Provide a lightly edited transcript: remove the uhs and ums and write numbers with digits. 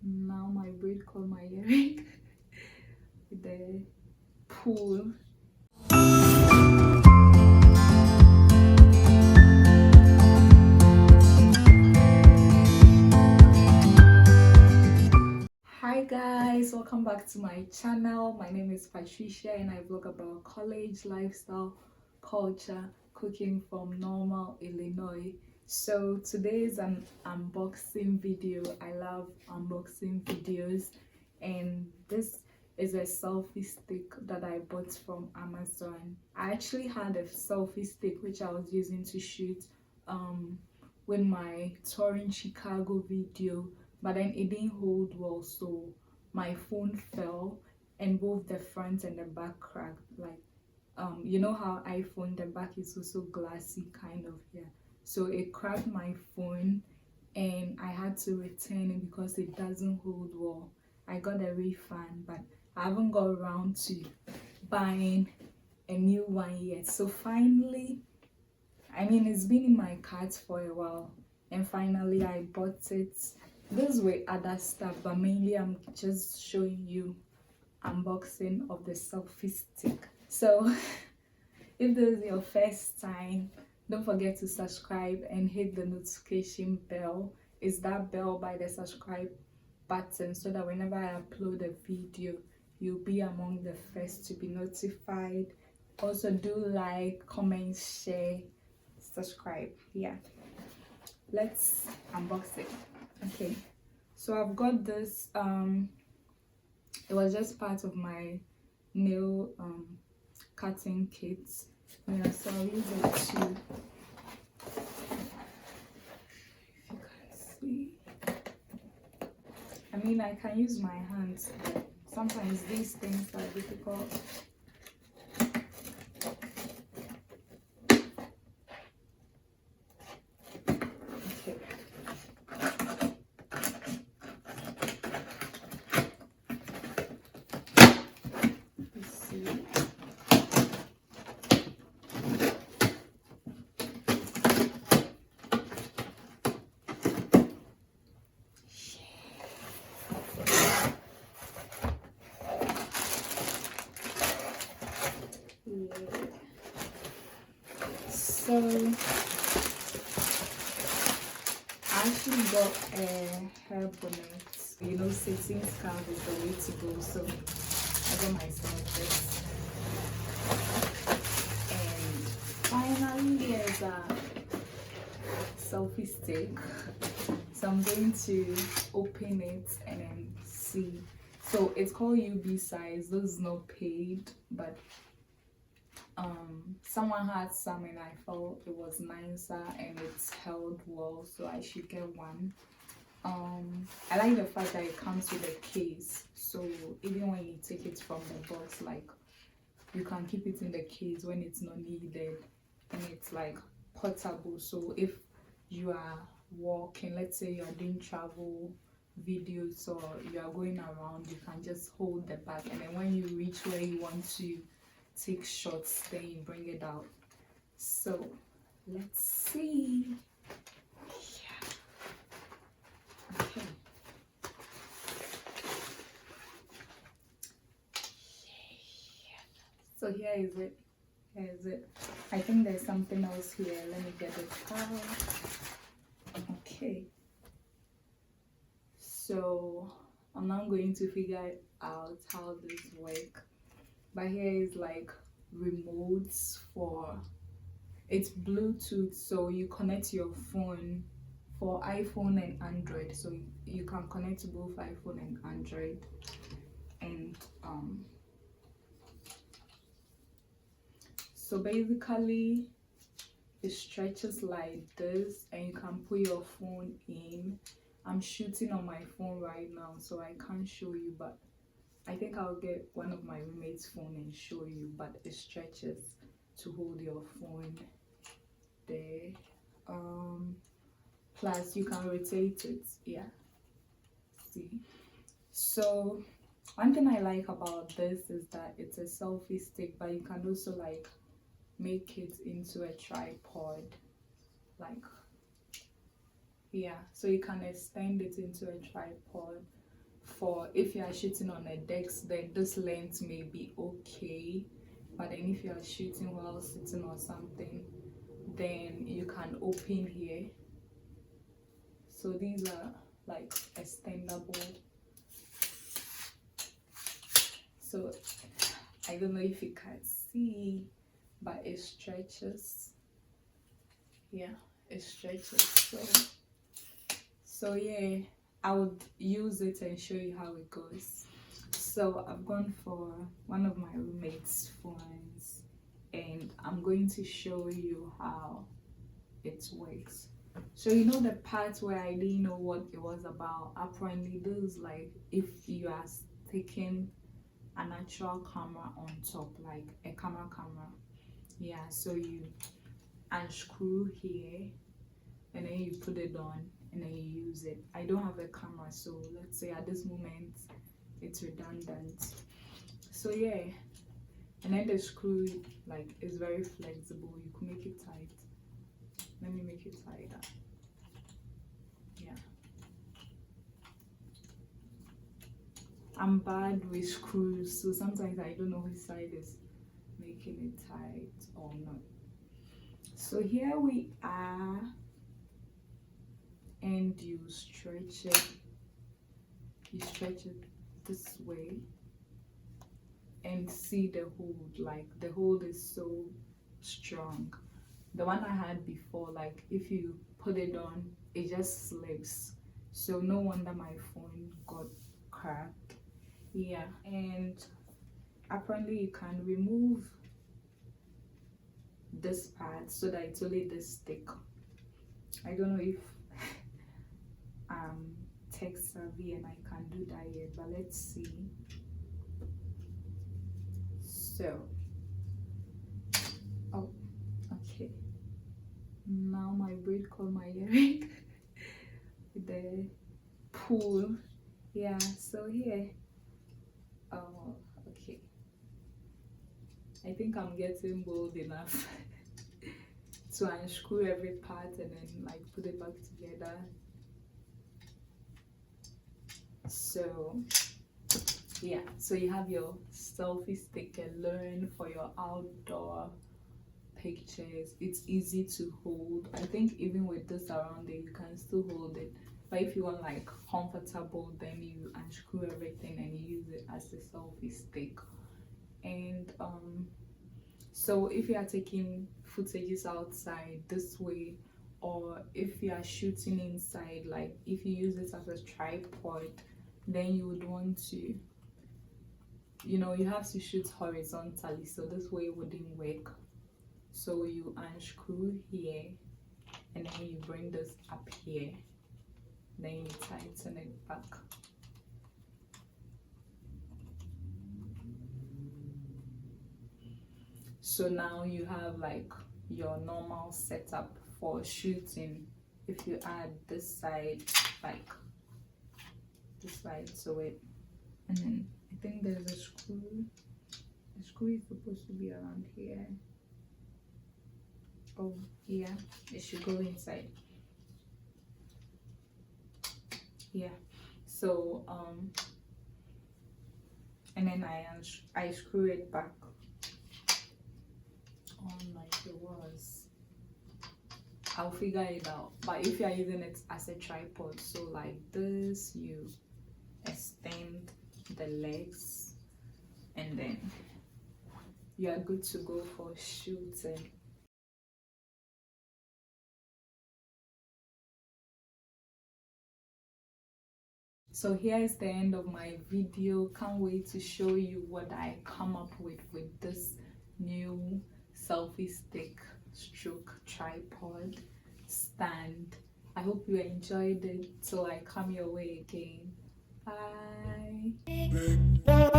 Now my braid caught my earring with the pool. Hi guys, welcome back to my channel. My name is Patricia and I vlog about college, lifestyle, culture, cooking from Normal, Illinois. So today is an unboxing video. I love unboxing videos, and this is a selfie stick that I bought from Amazon. I actually had a selfie stick which I was using to shoot with my touring Chicago video, but then it didn't hold well, so my phone fell and both the front and the back cracked. Like you know how iPhone, the back is also glassy kind of, yeah. So it cracked my phone and I had to return it because it doesn't hold well. I got a refund, but I haven't got around to buying a new one yet. So finally, I mean, it's been in my cart for a while, and finally I bought it. This way other stuff, but mainly I'm just showing you unboxing of the selfie stick. So if this is your first time, don't forget to subscribe and hit the notification bell. It's that bell by the subscribe button, so that whenever I upload a video, you'll be among the first to be notified. Also do like, comment, share, subscribe. Yeah, let's unbox it. Okay, so I've got this. It was just part of my nail cutting kit. Yeah, so I'll use it too. If you can see, I mean, I can use my hands, but sometimes these things are difficult. So I actually got a hair bonnet. You know, sitting scarf is the way to go. So I got myself this. And finally, there's a selfie stick. So I'm going to open it and then see. So it's called Ubeesize. This is not paid, but someone had some and I felt it was nicer and it's held well, so I should get one. I like the fact that it comes with a case, so even when you take it from the box, like, you can keep it in the case when it's not needed, and it's like portable. So if you are walking, let's say you're doing travel videos or you are going around, you can just hold the bag, and then when you reach where you want to take shots, then you bring it out. So let's see. Yeah. Okay. Yeah. So here is it. Here is it. I think there's something else here. Let me get it out. Okay. So I'm now going to figure out how this works. But here is like remotes for, it's Bluetooth, so you connect your phone for iPhone and Android, so you can connect to both iPhone and Android. And so basically it stretches like this and you can put your phone in. I'm shooting on my phone right now, so I can't show you, but I think I'll get one of my roommate's phone and show you. But it stretches to hold your phone there. Plus you can rotate it. Yeah, see. So one thing I like about this is that it's a selfie stick, but you can also like make it into a tripod, like, yeah, so you can extend it into a tripod. for if you are shooting on a desk, then this length may be okay, but then if you are shooting while sitting or something, then you can open here. So these are like extendable. So I don't know if you can see, but it stretches. Yeah, it stretches. So yeah, I would use it and show you how it goes. So I've gone for one of my roommate's phones and I'm going to show you how it works. So you know the part where I didn't know what it was about, apparently this is like if you are taking an actual camera on top, like a camera. Yeah, so you unscrew here and then you put it on and then you use it. I don't have a camera, so let's say at this moment it's redundant. So yeah, and then the screw like is very flexible. You can make it tight. Let me make it tighter. Yeah, I'm bad with screws, so sometimes I don't know which side is making it tight or not. So here we are, and you stretch it. You stretch it this way and see the hold. Like the hold is so strong. The one I had before, like if you put it on, it just slips. So no wonder my phone got cracked. Yeah, and apparently you can remove this part so that it's only this stick. I don't know if tech savvy and I can do that yet, but let's see. So, oh, okay. Now my braid caught my earring with the pull. Yeah, so here. Oh, okay. I think I'm getting bold enough to unscrew every part and then like put it back together. So yeah, so you have your selfie stick alone for your outdoor pictures. It's easy to hold. I think even with this around it, you can still hold it. But if you want like comfortable, then you unscrew everything and you use it as a selfie stick. And so if you are taking footages outside this way, or if you are shooting inside, like if you use it as a tripod, then you would want to, you know, you have to shoot horizontally, so this way it wouldn't work. So you unscrew here and then you bring this up here, then you tighten it back. So now you have like your normal setup for shooting. If you add this side, like this side to it, and then I think there's a screw. The screw is supposed to be around here. Oh yeah, it should go inside. Yeah, so and then I screw it back on like it was. I'll figure it out. But if you are using it as a tripod, so like this, you extend the legs and then you are good to go for shooting. So here is the end of my video. Can't wait to show you what I come up with this new selfie stick stroke tripod stand. I hope you enjoyed it till I come your way again. Bye.